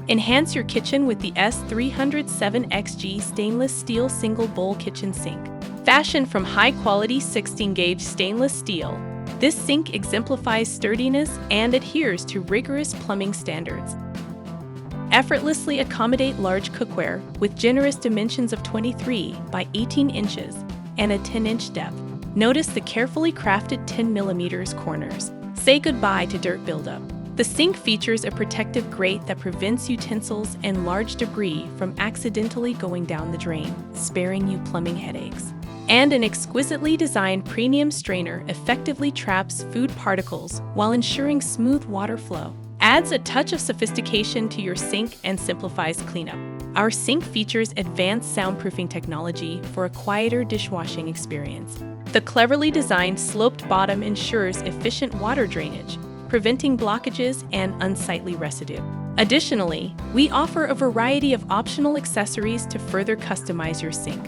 Enhance your kitchen with the S-307XG stainless steel single bowl kitchen sink. Fashioned from high-quality 16-gauge stainless steel, this sink exemplifies sturdiness and adheres to rigorous plumbing standards. Effortlessly accommodate large cookware with generous dimensions of 23 by 18 inches and a 10-inch depth. Notice the carefully crafted 10mm corners. Say goodbye to dirt buildup. The sink features a protective grate that prevents utensils and large debris from accidentally going down the drain, sparing you plumbing headaches. And an exquisitely designed premium strainer effectively traps food particles while ensuring smooth water flow. Adds a touch of sophistication to your sink and simplifies cleanup. Our sink features advanced soundproofing technology for a quieter dishwashing experience. The cleverly designed sloped bottom ensures efficient water drainage, preventing blockages and unsightly residue. Additionally, we offer a variety of optional accessories to further customize your sink.